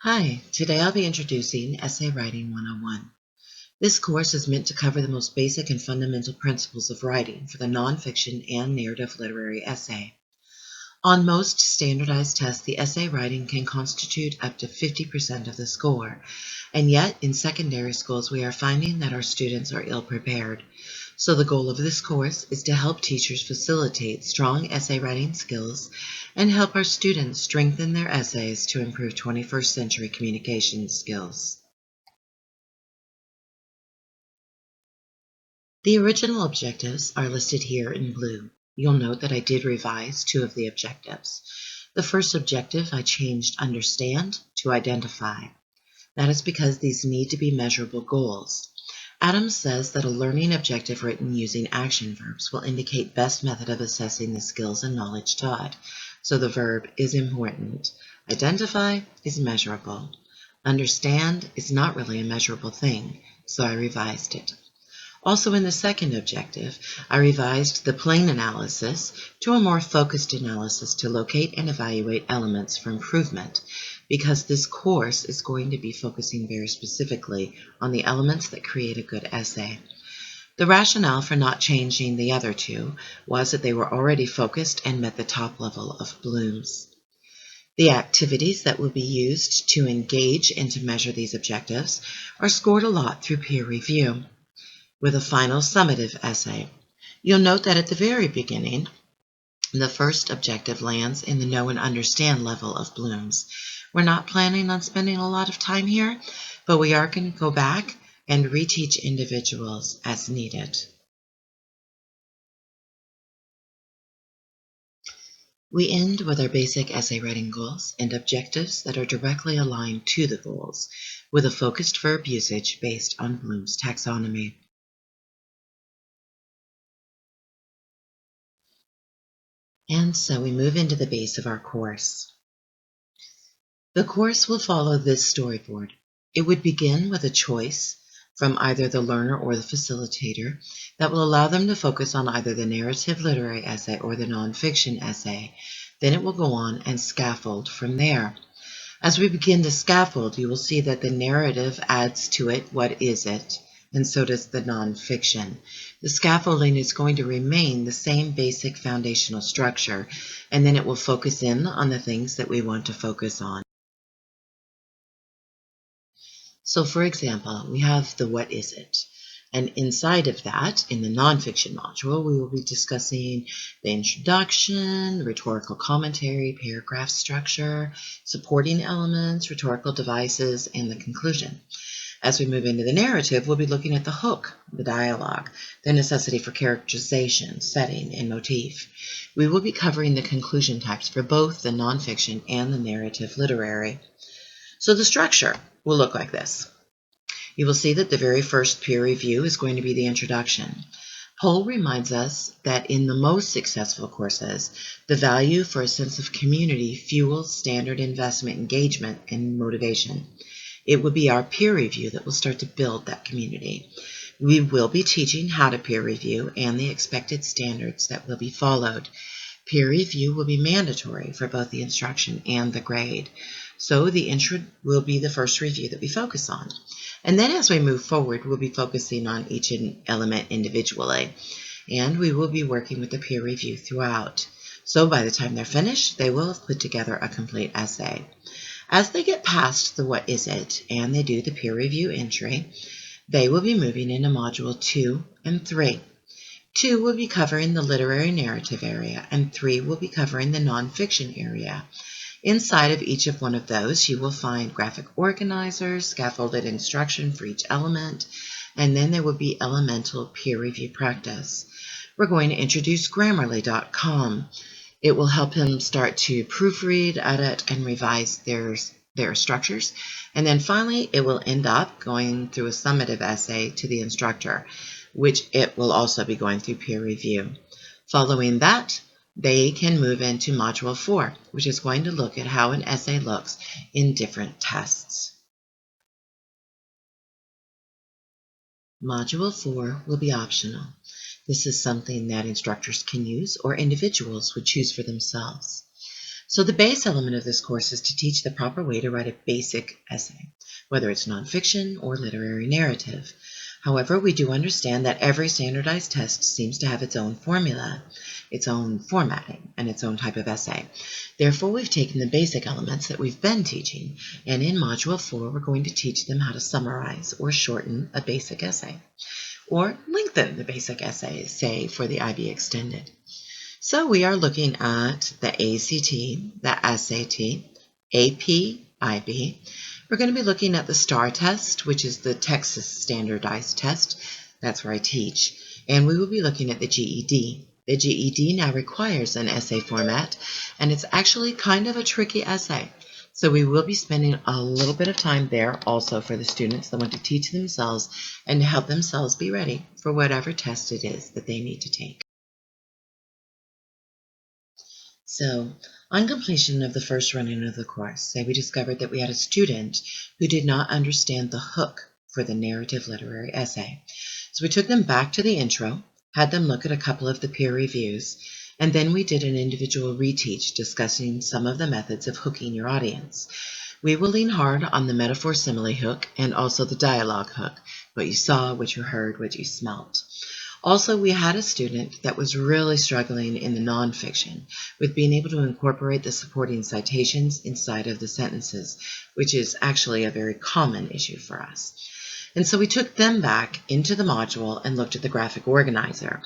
Hi, today I'll be introducing Essay Writing 101. This course is meant to cover the most basic and fundamental principles of writing for the nonfiction and narrative literary essay. On most standardized tests, the essay writing can constitute up to 50% of the score, and yet in secondary schools we are finding that our students are ill-prepared. So the goal of this course is to help teachers facilitate strong essay writing skills and help our students strengthen their essays to improve 21st century communication skills. The original objectives are listed here in blue. You'll note that I did revise two of the objectives. The first objective I changed understand to identify. That is because these need to be measurable goals. Adams says that a learning objective written using action verbs will indicate best method of assessing the skills and knowledge taught. So the verb is important. Identify is measurable. Understand is not really a measurable thing, so I revised it. Also in the second objective, I revised the plain analysis to a more focused analysis to locate and evaluate elements for improvement, because this course is going to be focusing very specifically on the elements that create a good essay. The rationale for not changing the other two was that they were already focused and met the top level of Bloom's. The activities that will be used to engage and to measure these objectives are scored a lot through peer review, with a final summative essay. You'll note that at the very beginning, the first objective lands in the know and understand level of Bloom's. We're not planning on spending a lot of time here, but we are going to go back and reteach individuals as needed. We end with our basic essay writing goals and objectives that are directly aligned to the goals, with a focused verb usage based on Bloom's taxonomy. And so we move into the base of our course. The course will follow this storyboard. It would begin with a choice from either the learner or the facilitator that will allow them to focus on either the narrative literary essay or the nonfiction essay. Then it will go on and scaffold from there. As we begin to scaffold, you will see that the narrative adds to it what is it, and so does the nonfiction. The scaffolding is going to remain the same basic foundational structure, and then it will focus in on the things that we want to focus on. So for example, we have the what is it? And inside of that, in the nonfiction module, we will be discussing the introduction, rhetorical commentary, paragraph structure, supporting elements, rhetorical devices, and the conclusion. As we move into the narrative, we'll be looking at the hook, the dialogue, the necessity for characterization, setting, and motif. We will be covering the conclusion types for both the nonfiction and the narrative literary. So the structure will look like this. You will see that the very first peer review is going to be the introduction. Pohl reminds us that in the most successful courses, the value for a sense of community fuels standard investment engagement and motivation. It will be our peer review that will start to build that community. We will be teaching how to peer review and the expected standards that will be followed. Peer review will be mandatory for both the instruction and the grade. So the intro will be the first review that we focus on. And then as we move forward, we'll be focusing on each element individually. And we will be working with the peer review throughout. So by the time they're finished, they will have put together a complete essay. As they get past the what is it and they do the peer review entry, they will be moving into module 2 and 3. 2 will be covering the literary narrative area, and 3 will be covering the nonfiction area. Inside of each of one of those, you will find graphic organizers, scaffolded instruction for each element, and then there will be elemental peer review practice. We're going to introduce Grammarly.com. It will help him start to proofread, edit, and revise their structures. And then finally, it will end up going through a summative essay to the instructor, which it will also be going through peer review. Following that, they can move into Module 4, which is going to look at how an essay looks in different tests. Module 4 will be optional. This is something that instructors can use or individuals would choose for themselves. So the base element of this course is to teach the proper way to write a basic essay, whether it's nonfiction or literary narrative. However, we do understand that every standardized test seems to have its own formula, its own formatting, and its own type of essay. Therefore, we've taken the basic elements that we've been teaching, and in Module 4, we're going to teach them how to summarize or shorten a basic essay, or lengthen the basic essay, say, for the IB Extended. So we are looking at the ACT, the SAT, AP, IB. We're going to be looking at the STAR test, which is the Texas Standardized Test. That's where I teach. And we will be looking at the GED. The GED now requires an essay format, and it's actually kind of a tricky essay. So we will be spending a little bit of time there also for the students that want to teach themselves and to help themselves be ready for whatever test it is that they need to take. So, on completion of the first run-in of the course, say we discovered that we had a student who did not understand the hook for the narrative literary essay. So we took them back to the intro, had them look at a couple of the peer reviews, and then we did an individual reteach discussing some of the methods of hooking your audience. We will lean hard on the metaphor simile hook and also the dialogue hook, what you saw, what you heard, what you smelt. Also, we had a student that was really struggling in the nonfiction with being able to incorporate the supporting citations inside of the sentences, which is actually a very common issue for us. And so we took them back into the module and looked at the graphic organizer.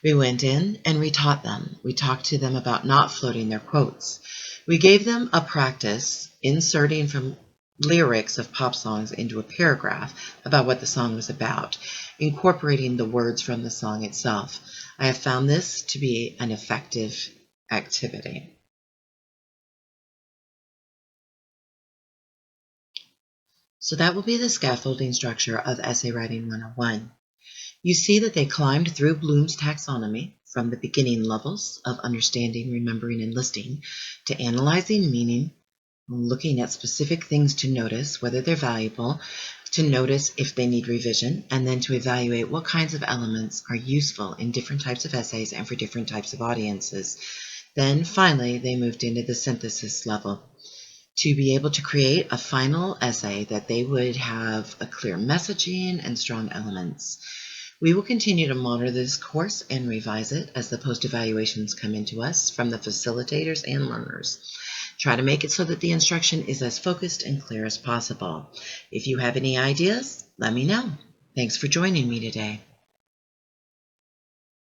We went in and retaught them. We talked to them about not floating their quotes. We gave them a practice inserting from lyrics of pop songs into a paragraph about what the song was about, incorporating the words from the song itself. I have found this to be an effective activity. So that will be the scaffolding structure of Essay Writing 101. You see that they climbed through Bloom's taxonomy from the beginning levels of understanding, remembering, and listing to analyzing meaning, looking at specific things to notice, whether they're valuable, to notice if they need revision, and then to evaluate what kinds of elements are useful in different types of essays and for different types of audiences. Then finally, they moved into the synthesis level to be able to create a final essay that they would have a clear messaging and strong elements. We will continue to monitor this course and revise it as the post-evaluations come into us from the facilitators and learners. Try to make it so that the instruction is as focused and clear as possible. If you have any ideas, let me know. Thanks for joining me today.